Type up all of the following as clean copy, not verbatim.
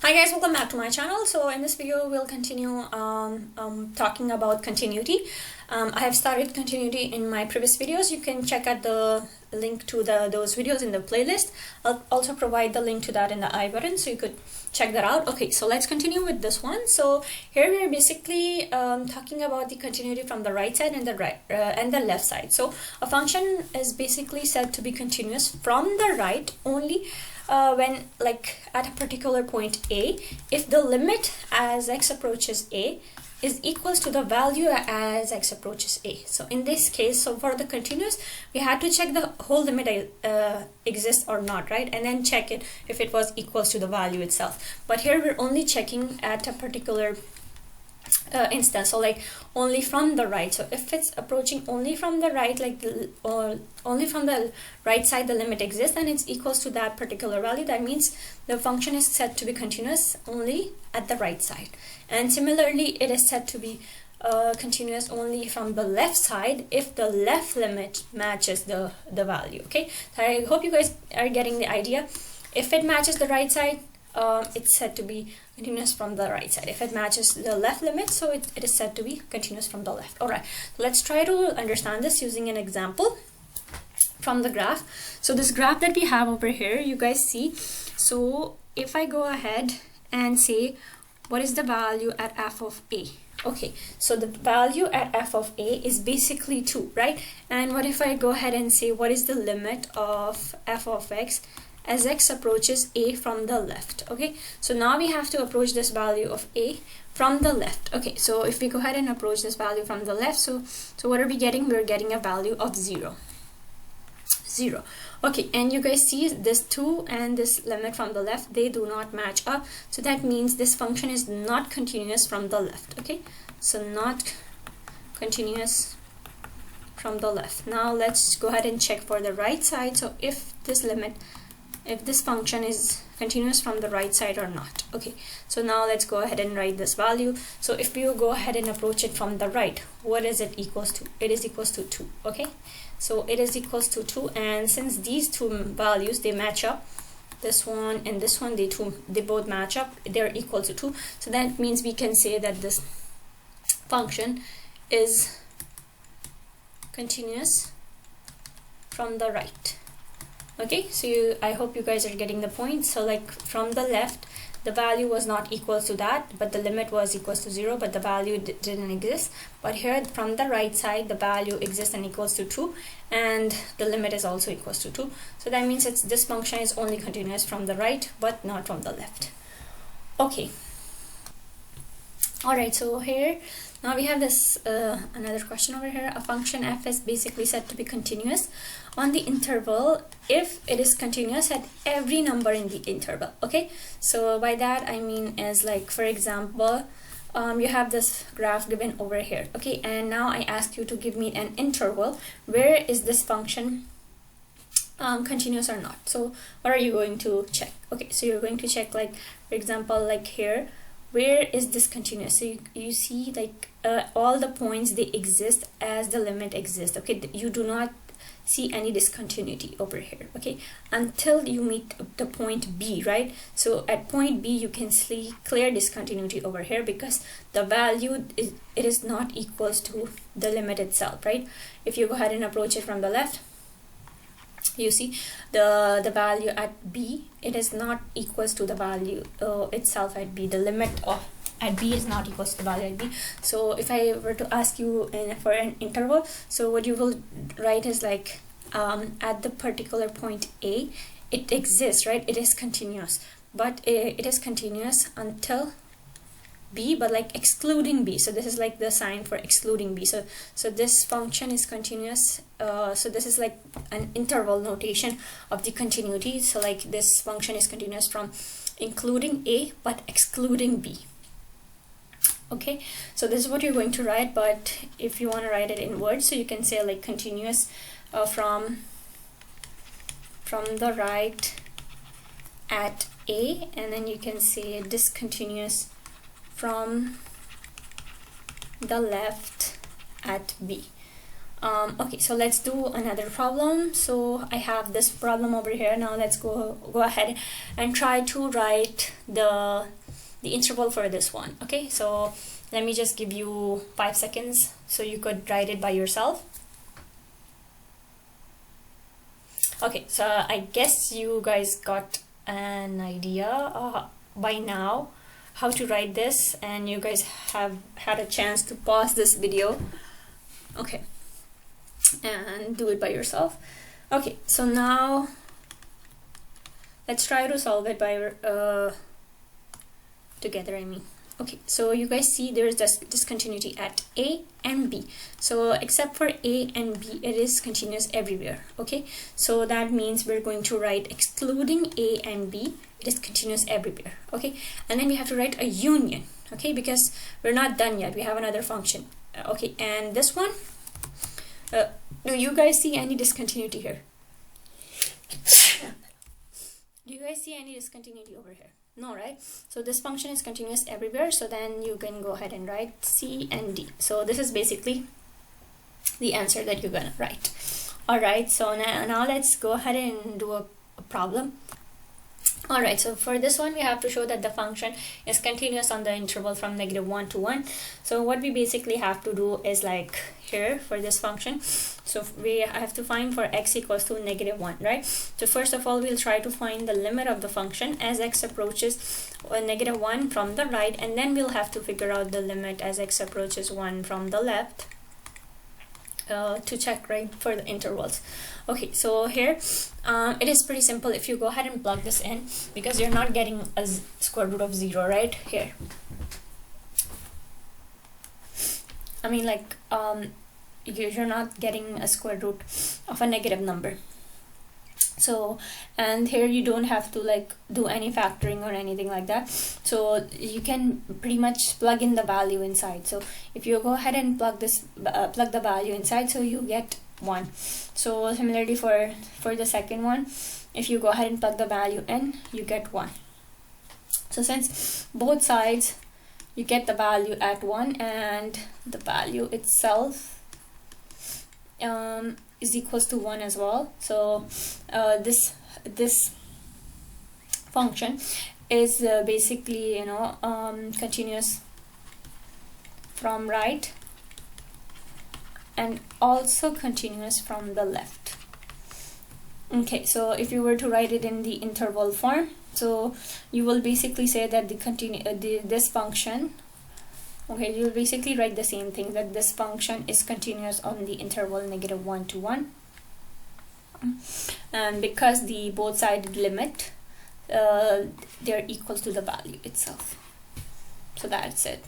Hi guys, welcome back to my channel. So in this video we'll continue talking about continuity. I have started continuity in my previous videos. You can check out the link to those videos in the playlist. I'll also provide the link to that in the I button, so you could check that out. Okay, so let's continue with this one. So here we're basically talking about the continuity from the right side and the left side. So a function is basically said to be continuous from the right only when, like, at a particular point a, if the limit as x approaches a is equals to the value as x approaches a. So in this case, so for the continuous, we had to check the whole limit exists or not, right? And then check it if it was equals to the value itself. But here we're only checking at a particular instance, so like only from the right. So if it's approaching only from the right, like only from the right side the limit exists and it's equals to that particular value, that means the function is said to be continuous only at the right side. And similarly, it is said to be continuous only from the left side if the left limit matches the value. Okay, so I hope you guys are getting the idea. If it matches the right side, it's said to be continuous from the right side. If it matches the left limit, so it is said to be continuous from the left. Alright, let's try to understand this using an example from the graph. So this graph that we have over here, you guys see. So if I go ahead and say what is the value at f of a, okay, so the value at f of a is basically 2, right? And what if I go ahead and say what is the limit of f of x as x approaches a from the left? Okay, so now we have to approach this value of a from the left. Okay, so if we go ahead and approach this value from the left, so what are we getting? We're getting a value of 0. Okay, and you guys see this 2 and this limit from the left, they do not match up, so that means this function is not continuous from the left. Okay, so not continuous from the left. Now let's go ahead and check for the right side. So if this function is continuous from the right side or not. Okay, so now let's go ahead and write this value. So if you go ahead and approach it from the right, what is it equals to? It is equals to 2. Okay, so it is equals to 2, and since these two values, they match up, this one and this one, they both match up, they're equal to 2, so that means we can say that this function is continuous from the right. Okay, so I hope you guys are getting the point. So like from the left, the value was not equal to that, but the limit was equals to 0, but the value didn't exist. But here from the right side, the value exists and equals to 2, and the limit is also equals to 2. So that means this function is only continuous from the right, but not from the left. Okay. Alright, so here now we have this another question over here. A function f is basically said to be continuous on the interval if it is continuous at every number in the interval. Okay, so by that I mean is, like, for example, you have this graph given over here. Okay, and now I ask you to give me an interval where is this function continuous or not. So what are you going to check? Okay, so you're going to check, like, for example, like here, where is this continuous? So you see, like, all the points, they exist as the limit exists. Okay, you do not see any discontinuity over here, okay, until you meet the point B, right? So at point B you can see clear discontinuity over here because the value is not equals to the limit itself, right? If you go ahead and approach it from the left, you see the value at B, it is not equals to the value itself at B. The limit of at B is not equals to the value at B. So if I were to ask you for an interval, so what you will write is, like, at the particular point A, it exists, right? It is continuous, but it is continuous until B, but like excluding B. So this is like the sign for excluding B. So this function is continuous. So this is like an interval notation of the continuity. So like this function is continuous from including A but excluding B. Okay, so this is what you're going to write, but if you want to write it in words, so you can say like continuous from the right at A, and then you can say discontinuous from the left at B. Okay, so let's do another problem. So I have this problem over here. Now let's go ahead and try to write the the interval for this one. Okay, so let me just give you 5 seconds so you could write it by yourself. Okay, so I guess you guys got an idea by now how to write this, and you guys have had a chance to pause this video, okay, and do it by yourself. Okay, so now let's try to solve it by together, I mean. Okay, so you guys see there's this discontinuity at A and B. So except for A and B, it is continuous everywhere. Okay, so that means we're going to write excluding A and B, it is continuous everywhere. Okay, and then we have to write a union. Okay, because we're not done yet, we have another function. Okay, and this one, do you guys see any discontinuity here? Do you guys see any discontinuity over here? No, right? So this function is continuous everywhere, so then you can go ahead and write C and D. So this is basically the answer that you're gonna write. Alright, so now let's go ahead and do a problem. Alright, so for this one we have to show that the function is continuous on the interval from -1 to 1. So what we basically have to do is like here for this function, so we have to find for x equals to -1, right? So first of all, we'll try to find the limit of the function as x approaches -1 from the right, and then we'll have to figure out the limit as x approaches 1 from the left to check, right, for the intervals. Okay, so here it is pretty simple. If you go ahead and plug this in, because you're not getting a square root of 0 right here, I mean, like you're not getting a square root of a negative number. So, and here you don't have to like do any factoring or anything like that, so you can pretty much plug in the value inside. So if you go ahead and plug this plug the value inside, so you get 1. So similarly for the second one, if you go ahead and plug the value in, you get 1. So since both sides you get the value at 1, and the value itself is equals to 1 as well, so this function is basically, you know, continuous from right and also continuous from the left. Okay, so if you were to write it in the interval form, so you will basically say that this function, okay, you'll basically write the same thing, that this function is continuous on the interval -1 to 1, and because the both sided limit they're equal to the value itself. So that's it.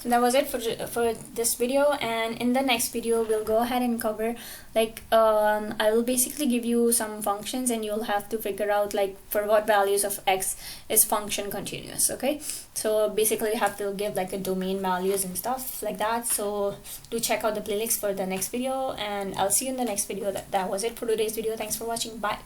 So that was it for this video, and in the next video we'll go ahead and cover like I will basically give you some functions, and you'll have to figure out like for what values of x is function continuous. Okay, so basically you have to give like a domain values and stuff like that. So do check out the playlist for the next video, and I'll see you in the next video. That was it for today's video. Thanks for watching. Bye.